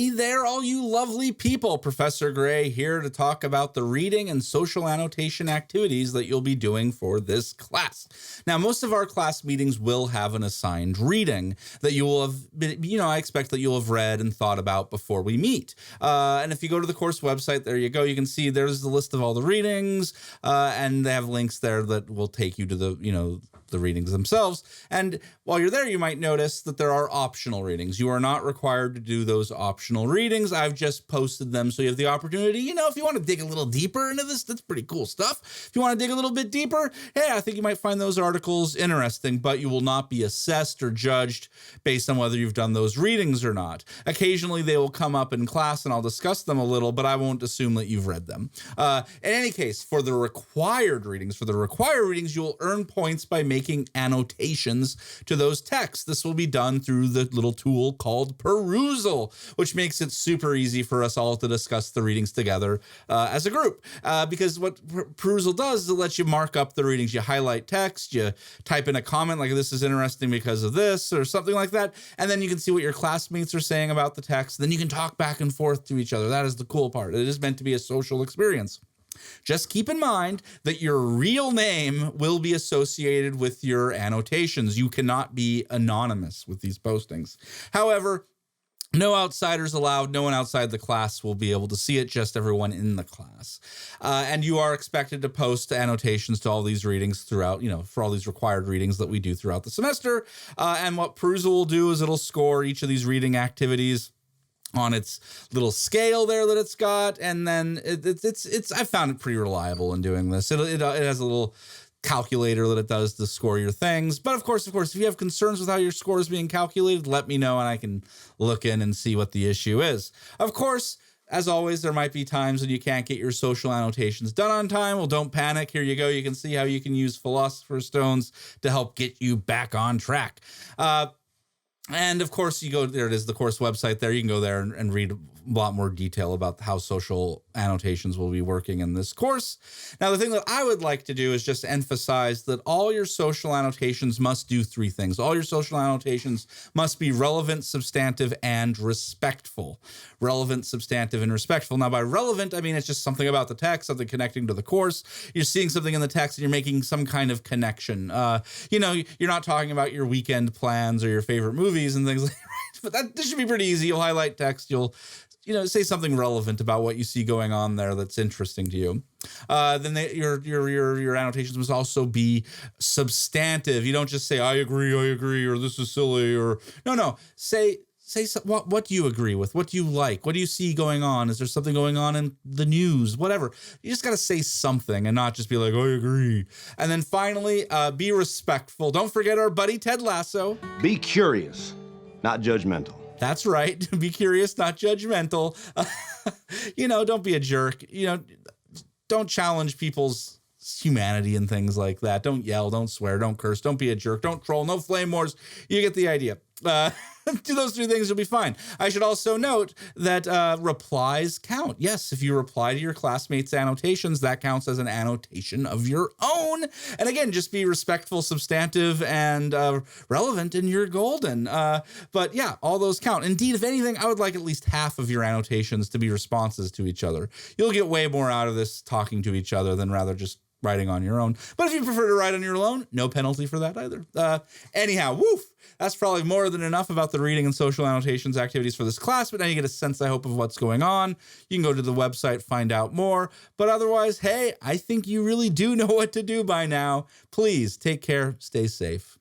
Hey there, all you lovely people. Professor Gray here to talk about the reading and social annotation activities that you'll be doing for this class. Now, most of our class meetings will have an assigned reading that you will have, I expect that you'll have read and thought about before we meet. And if you go to the course website, there you go. You can see there's the list of all the readings, and they have links there that will take you to the readings themselves. And while you're there, you might notice that there are optional readings. You are not required to do those optional readings. I've just posted them so you have the opportunity, if you want to dig a little deeper into this, that's pretty cool stuff. If you want to dig a little bit deeper, hey, I think you might find those articles interesting, but you will not be assessed or judged based on whether you've done those readings or not. Occasionally they will come up in class and I'll discuss them a little, but I won't assume that you've read them. In any case, for the required readings, you'll earn points by making annotations to those texts. This will be done through the little tool called Perusal, which makes it super easy for us all to discuss the readings together as a group. Because what Perusal does is it lets you mark up the readings. You highlight text, you type in a comment like this is interesting because of this or something like that, and then you can see what your classmates are saying about the text. Then you can talk back and forth to each other. That is the cool part. It is meant to be a social experience. Just keep in mind that your real name will be associated with your annotations. You cannot be anonymous with these postings. However, no outsiders allowed. No one outside the class will be able to see it, just everyone in the class. And you are expected to post annotations to all these readings throughout, for all these required readings that we do throughout the semester. And what Perusal will do is it'll score each of these reading activities on its little scale there that it's got, and then it's I found it pretty reliable in doing this. It has a little calculator that it does to score your things. But of course, if you have concerns with how your score is being calculated, let me know and I can look in and see what the issue is. Of course, as always, there might be times when you can't get your social annotations done on time. Well, don't panic. Here you go. You can see how you can use Philosopher's Stones to help get you back on track. And of course, there it is, the course website there. You can go there and read a lot more detail about how social annotations will be working in this course. Now, the thing that I would like to do is just emphasize that all your social annotations must do three things. All your social annotations must be relevant, substantive, and respectful. Relevant, substantive, and respectful. Now, by relevant, I mean it's just something about the text, something connecting to the course. You're seeing something in the text and you're making some kind of connection. You're not talking about your weekend plans or your favorite movies and things like that. But this should be pretty easy. You'll highlight text. You'll say something relevant about what you see going on there that's interesting to you. Then your annotations must also be substantive. You don't just say, I agree, or this is silly, or no. Say what do you agree with? What do you like? What do you see going on? Is there something going on in the news? Whatever. You just got to say something and not just be like, I agree. And then finally, be respectful. Don't forget our buddy Ted Lasso. Be curious, not judgmental. That's right. Be curious, not judgmental. Don't be a jerk. Don't challenge people's humanity and things like that. Don't yell, don't swear, don't curse, don't be a jerk, don't troll, no flame wars. You get the idea. Do those three things, you'll be fine. I should also note that replies count. Yes, if you reply to your classmates' annotations, that counts as an annotation of your own. And again, just be respectful, substantive, and relevant, and you're golden. But yeah, all those count. Indeed, if anything, I would like at least half of your annotations to be responses to each other. You'll get way more out of this talking to each other than rather just writing on your own. But if you prefer to write on your own, no penalty for that either. Anyhow, woof. That's probably more than enough about the reading and social annotations activities for this class, but now you get a sense, I hope, of what's going on. You can go to the website, find out more. But otherwise, hey, I think you really do know what to do by now. Please take care, stay safe.